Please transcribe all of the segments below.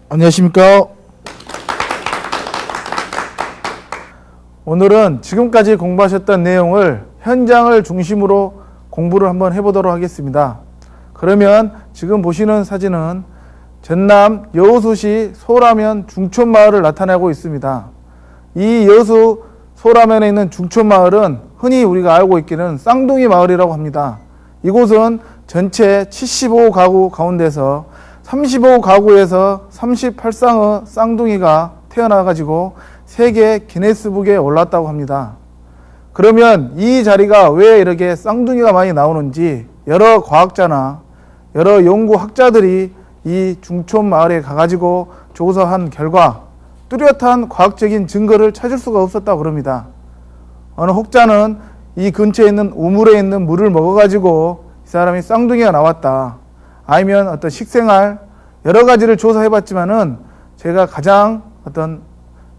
안녕하십니까. 오늘은 지금까지 공부하셨던 내용을 현장을 중심으로 공부를 한번 해보도록 하겠습니다. 그러면 지금 보시는 사진은 전남 여수시 소라면 중촌마을을 나타내고 있습니다. 이 여수 소라면에 있는 중촌마을은 흔히 우리가 알고 있기는 쌍둥이 마을이라고 합니다. 이곳은 전체 75가구 가운데서 35가구에서 38쌍의 쌍둥이가 태어나가지고 세계 기네스북에 올랐다고 합니다. 그러면 이 자리가 왜 이렇게 쌍둥이가 많이 나오는지 여러 과학자나 여러 연구학자들이 이 중촌마을에 가가지고 조사한 결과 뚜렷한 과학적인 증거를 찾을 수가 없었다고 그럽니다. 어느 혹자는 이 근처에 있는 우물에 있는 물을 먹어가지고 이 사람이 쌍둥이가 나왔다. 아니면 어떤 식생활 여러 가지를 조사해봤지만은 제가 가장 어떤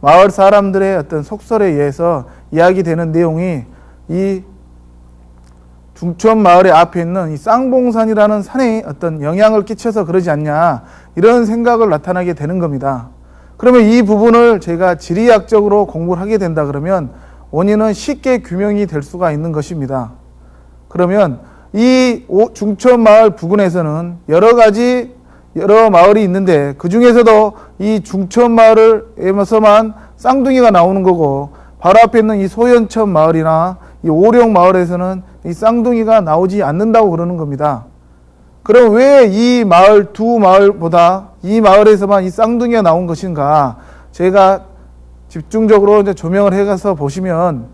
마을 사람들의 어떤 속설에 의해서 이야기되는 내용이 이 중촌 마을의 앞에 있는 이 쌍봉산이라는 산에 어떤 영향을 끼쳐서 그러지 않냐 이런 생각을 나타나게 되는 겁니다. 그러면 이 부분을 제가 지리학적으로 공부를 하게 된다 그러면 원인은 쉽게 규명이 될 수가 있는 것입니다. 그러면 이 중촌 마을 부근에서는 여러 마을이 있는데 그 중에서도 이 중촌 마을에서만 쌍둥이가 나오는 거고 바로 앞에 있는 이 소연천 마을이나 이 오령 마을에서는 이 쌍둥이가 나오지 않는다고 그러는 겁니다. 그럼 왜 이 마을 두 마을보다 이 마을에서만 이 쌍둥이가 나온 것인가? 제가 집중적으로 이제 조명을 해가서 보시면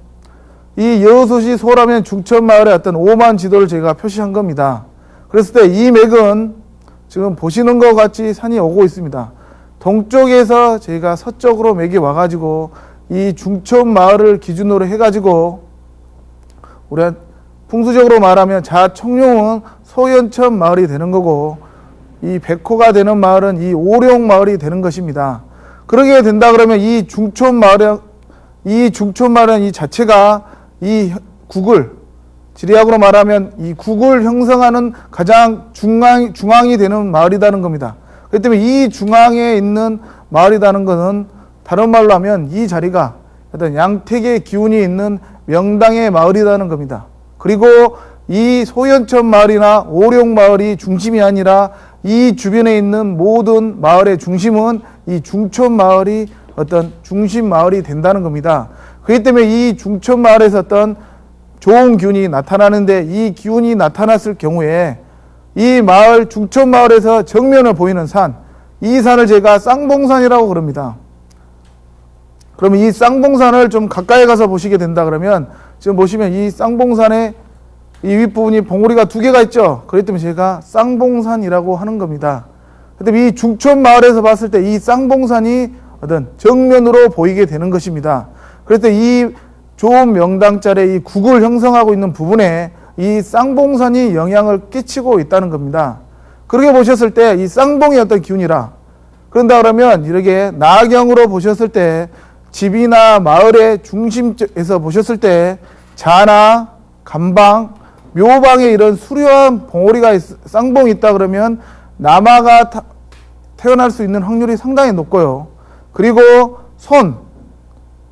이 여수시 소라면 중촌 마을의 어떤 오만 지도를 제가 표시한 겁니다. 그랬을 때 이 맥은 지금 보시는 것 같이 산이 오고 있습니다. 동쪽에서 제가 서쪽으로 맥이 와가지고 이 중촌 마을을 기준으로 해가지고 우리가 풍수적으로 말하면 자청룡은 소연천 마을이 되는 거고 이 백호가 되는 마을은 이 오령 마을이 되는 것입니다. 그러게 된다 그러면 이 중촌 마을은 이 자체가 이 국을 지리학으로 말하면 이 국을 형성하는 가장 중앙이 되는 마을이라는 겁니다. 그렇기 때문에 이 중앙에 있는 마을이라는 것은 다른 말로 하면 이 자리가 어떤 양택의 기운이 있는 명당의 마을이라는 겁니다. 그리고 이 소연천 마을이나 오령 마을이 중심이 아니라 이 주변에 있는 모든 마을의 중심은 이 중촌 마을이 어떤 중심 마을이 된다는 겁니다. 그렇기 때문에 이 중촌 마을에서 어떤 좋은 기운이 나타나는데 이 기운이 나타났을 경우에 이 마을 중촌 마을에서 정면을 보이는 산, 이 산을 제가 쌍봉산이라고 그럽니다. 그러면 이 쌍봉산을 좀 가까이 가서 보시게 된다 그러면 지금 보시면 이 쌍봉산의 이 윗부분이 봉우리가 두 개가 있죠. 그렇기 때문에 제가 쌍봉산이라고 하는 겁니다. 그런데 이 중촌 마을에서 봤을 때 이 쌍봉산이 어떤 정면으로 보이게 되는 것입니다. 그래서 이 좋은 명당자리의 이 국을 형성하고 있는 부분에 이 쌍봉산이 영향을 끼치고 있다는 겁니다. 그렇게 보셨을 때 이 쌍봉이 어떤 기운이라 그런다 그러면 이렇게 나경으로 보셨을 때 집이나 마을의 중심에서 보셨을 때 자나 감방, 묘방에 이런 수려한 봉오리가 쌍봉이 있다 그러면 남아가 태어날 수 있는 확률이 상당히 높고요. 그리고 손,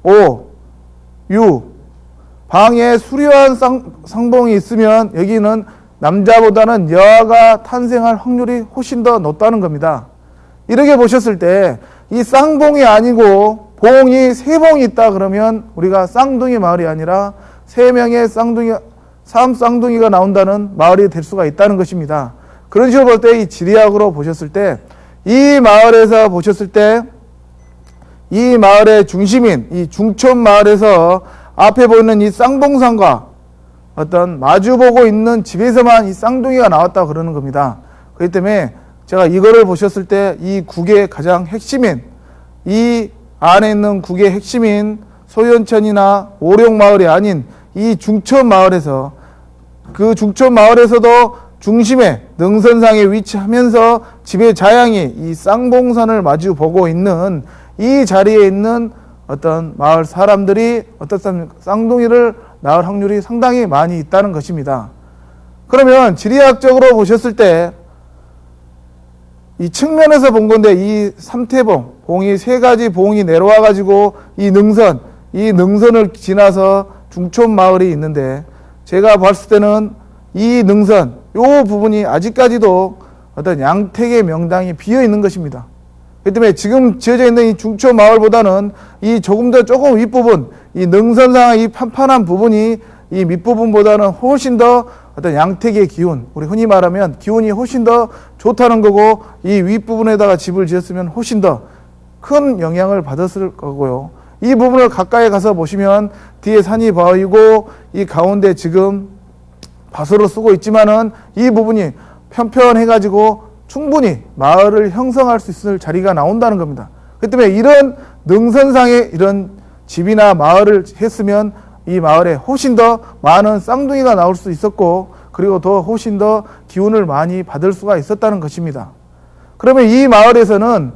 오, 유, 방에 수려한 상봉이 있으면 여기는 남자보다는 여아가 탄생할 확률이 훨씬 더 높다는 겁니다. 이렇게 보셨을 때 이 쌍봉이 아니고 봉이 세 봉이 있다 그러면 우리가 쌍둥이 마을이 아니라 세 명의 쌍둥이가 나온다는 마을이 될 수가 있다는 것입니다. 그런 식으로 볼 때 이 지리학으로 보셨을 때 이 마을에서 보셨을 때 이 마을의 중심인 이 중촌 마을에서 앞에 보이는 이 쌍봉산과 어떤 마주보고 있는 집에서만 이 쌍둥이가 나왔다 그러는 겁니다. 그렇기 때문에 제가 이거를 보셨을 때 이 국의 가장 핵심인 이 안에 있는 국의 핵심인 소연천이나 오령마을이 아닌 이 중촌 마을에서 그 중촌 마을에서도 중심에 능선상에 위치하면서 집의 자양이 이 쌍봉산을 마주 보고 있는 이 자리에 있는 어떤 마을 사람들이 어떻습니까? 쌍둥이를 낳을 확률이 상당히 많이 있다는 것입니다. 그러면 지리학적으로 보셨을 때 이 측면에서 본 건데 이 삼태봉, 봉이 세 가지 봉이 내려와 가지고 이 능선을 지나서 중촌 마을이 있는데 제가 봤을 때는 이 능선, 요 부분이 아직까지도 어떤 양택의 명당이 비어 있는 것입니다. 그렇기 때문에 지금 지어져 있는 이 중촌 마을보다는 이 조금 윗부분, 이 능선상 이 판판한 부분이 이 밑부분보다는 훨씬 더 어떤 양택의 기운, 우리 흔히 말하면 기운이 훨씬 더 좋다는 거고, 이 윗부분에다가 집을 지었으면 훨씬 더 큰 영향을 받았을 거고요. 이 부분을 가까이 가서 보시면 뒤에 산이 보이고 이 가운데 지금 밭으로 쓰고 있지만은 이 부분이 편편해 가지고 충분히 마을을 형성할 수 있을 자리가 나온다는 겁니다. 그렇기 때문에 이런 능선상에 이런 집이나 마을을 했으면 이 마을에 훨씬 더 많은 쌍둥이가 나올 수 있었고, 그리고 더 훨씬 더 기운을 많이 받을 수가 있었다는 것입니다. 그러면 이 마을에서는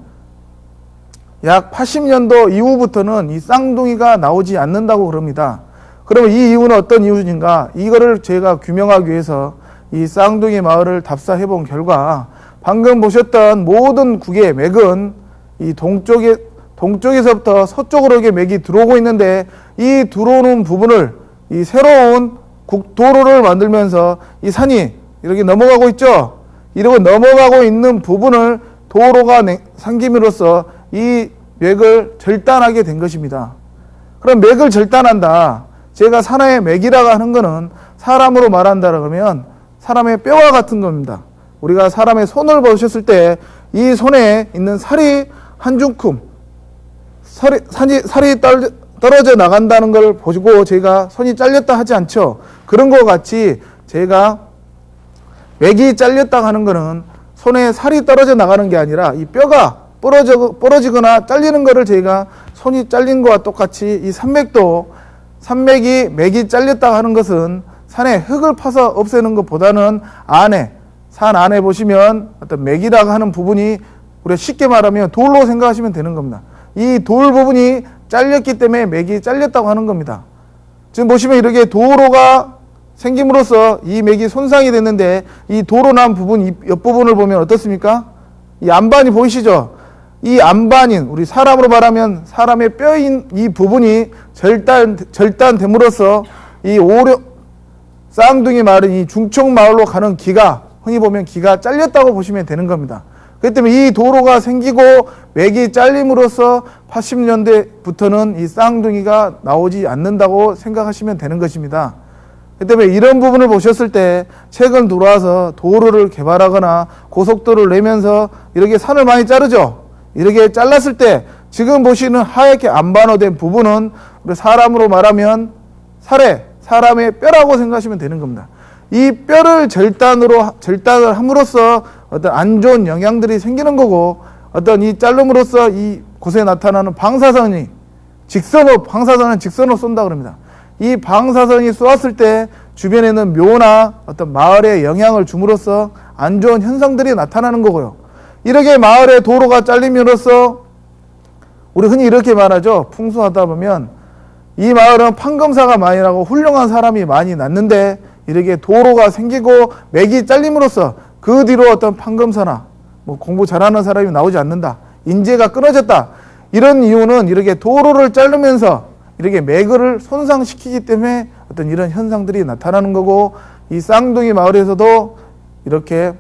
약 80년도 이후부터는 이 쌍둥이가 나오지 않는다고 그럽니다. 그러면 이 이유는 어떤 이유인가? 이거를 제가 규명하기 위해서 이 쌍둥이 마을을 답사해 본 결과, 방금 보셨던 모든 국의 맥은 이 동쪽에서부터 서쪽으로 이렇게 맥이 들어오고 있는데, 이 들어오는 부분을 이 새로운 국도로를 만들면서 이 산이 이렇게 넘어가고 있죠. 이러고 넘어가고 있는 부분을 도로가 생김으로써 이 맥을 절단하게 된 것입니다. 그럼 맥을 절단한다. 제가 산하의 맥이라고 하는 것은 사람으로 말한다 그러면 사람의 뼈와 같은 겁니다. 우리가 사람의 손을 보셨을 때 이 손에 있는 살이 한 줌큼 살이 떨어져 나간다는 걸 보시고 제가 손이 잘렸다 하지 않죠. 그런 것 같이 제가 맥이 잘렸다 하는 것은 손에 살이 떨어져 나가는 게 아니라 이 뼈가 부러지거나 잘리는 것을 제가 손이 잘린 것과 똑같이 이 산맥이 맥이 잘렸다 하는 것은 산에 흙을 파서 없애는 것보다는 산 안에 보시면 어떤 맥이라고 하는 부분이 우리가 쉽게 말하면 돌로 생각하시면 되는 겁니다. 이 돌 부분이 잘렸기 때문에 맥이 잘렸다고 하는 겁니다. 지금 보시면 이렇게 도로가 생김으로써 이 맥이 손상이 됐는데 이 도로 난 부분, 옆부분을 보면 어떻습니까? 이 안반이 보이시죠? 이 안반인, 우리 사람으로 말하면 사람의 뼈인 이 부분이 절단됨으로써 이 쌍둥이 마을은 이 중촌 마을로 가는 기가, 흔히 보면 기가 잘렸다고 보시면 되는 겁니다. 그렇기 때문에 이 도로가 생기고 맥이 잘림으로써 80년대부터는 이 쌍둥이가 나오지 않는다고 생각하시면 되는 것입니다. 그렇기 때문에 이런 부분을 보셨을 때 최근 들어와서 도로를 개발하거나 고속도로를 내면서 이렇게 산을 많이 자르죠. 이렇게 잘랐을 때 지금 보시는 하얗게 안반호된 부분은 우리 사람으로 말하면 사람의 뼈라고 생각하시면 되는 겁니다. 이 뼈를 절단을 함으로써 어떤 안 좋은 영향들이 생기는 거고, 어떤 이 자름으로써 이 곳에 나타나는 방사선은 직선으로 쏜다 그럽니다. 이 방사선이 쏘았을 때 주변에는 묘나 어떤 마을에 영향을 줌으로써 안 좋은 현상들이 나타나는 거고요. 이렇게 마을의 도로가 잘림으로써 우리 흔히 이렇게 말하죠. 풍수하다 보면 이 마을은 판검사가 많이 나고 훌륭한 사람이 많이 났는데 이렇게 도로가 생기고 맥이 잘림으로써 그 뒤로 어떤 판검사나 공부 잘하는 사람이 나오지 않는다. 인재가 끊어졌다. 이런 이유는 이렇게 도로를 자르면서 이렇게 맥을 손상시키기 때문에 어떤 이런 현상들이 나타나는 거고, 이 쌍둥이 마을에서도 이렇게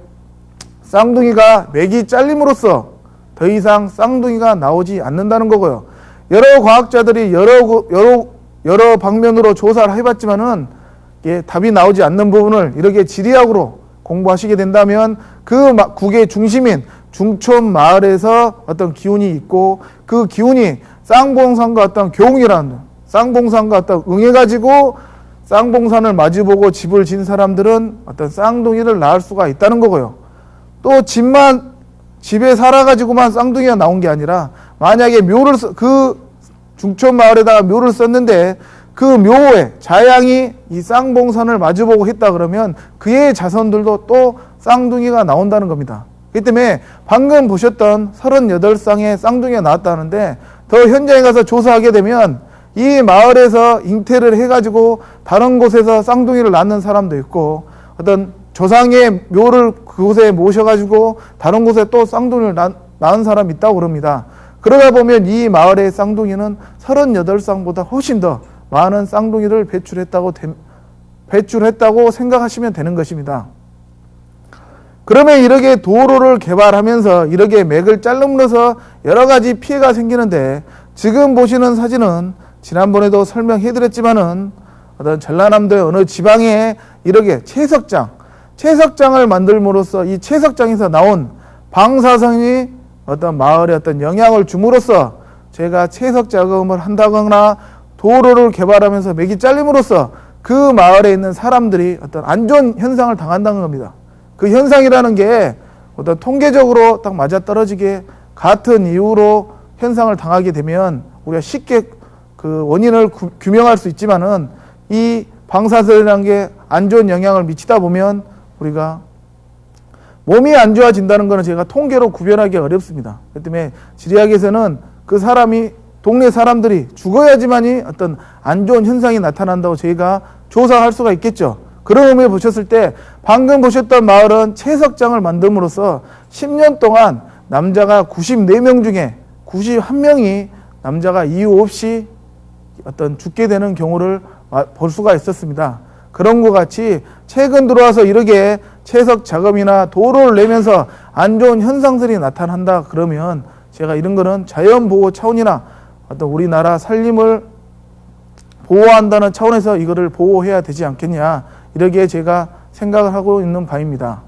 쌍둥이가 맥이 잘림으로써 더 이상 쌍둥이가 나오지 않는다는 거고요. 여러 과학자들이 여러 방면으로 조사를 해봤지만은 답이 나오지 않는 부분을 이렇게 지리학으로 공부하시게 된다면 그 국의 중심인 중촌 마을에서 어떤 기운이 있고, 그 기운이 쌍봉산과 어떤 교웅이라는 쌍봉산과 어떤 응해가지고 쌍봉산을 마주보고 집을 진 사람들은 어떤 쌍둥이를 낳을 수가 있다는 거고요. 또 집에 살아가지고만 쌍둥이가 나온 게 아니라 만약에 그 중촌 마을에다가 묘를 썼는데 그 묘에 자양이 이 쌍봉산을 마주보고 했다 그러면 그의 자손들도 또 쌍둥이가 나온다는 겁니다. 그렇기 때문에 방금 보셨던 38쌍의 쌍둥이가 나왔다는데 더 현장에 가서 조사하게 되면 이 마을에서 잉태를 해가지고 다른 곳에서 쌍둥이를 낳는 사람도 있고 어떤 조상의 묘를 그곳에 모셔가지고 다른 곳에 또 쌍둥이를 낳은 사람이 있다고 그럽니다. 그러다 보면 이 마을의 쌍둥이는 38쌍보다 훨씬 더 많은 쌍둥이를 배출했다고 생각하시면 되는 것입니다. 그러면 이렇게 도로를 개발하면서 이렇게 맥을 자름으로써 여러 가지 피해가 생기는데 지금 보시는 사진은 지난번에도 설명해 드렸지만은 어떤 전라남도의 어느 지방에 이렇게 채석장을 만들므로써 이 채석장에서 나온 방사성이 어떤 마을에 어떤 영향을 줌으로써 제가 채석 작업을 한다거나 도로를 개발하면서 맥이 잘림으로써 그 마을에 있는 사람들이 어떤 안 좋은 현상을 당한다는 겁니다. 그 현상이라는 게 어떤 통계적으로 딱 맞아떨어지게 같은 이유로 현상을 당하게 되면 우리가 쉽게 그 원인을 규명할 수 있지만은 이 방사선이라는 게 안 좋은 영향을 미치다 보면 우리가 몸이 안 좋아진다는 것은 제가 통계로 구별하기 어렵습니다. 그렇기 때문에 지리학에서는 그 사람이 동네 사람들이 죽어야지만이 어떤 안 좋은 현상이 나타난다고 저희가 조사할 수가 있겠죠. 그런 의미에 보셨을 때 방금 보셨던 마을은 채석장을 만듦으로써 10년 동안 남자가 94명 중에 91명이 남자가 이유 없이 어떤 죽게 되는 경우를 볼 수가 있었습니다. 그런 것 같이 최근 들어와서 이렇게 채석 작업이나 도로를 내면서 안 좋은 현상들이 나타난다 그러면 제가 이런 거는 자연보호 차원이나 어떤 우리나라 산림을 보호한다는 차원에서 이거를 보호해야 되지 않겠냐 이렇게 제가 생각을 하고 있는 바입니다.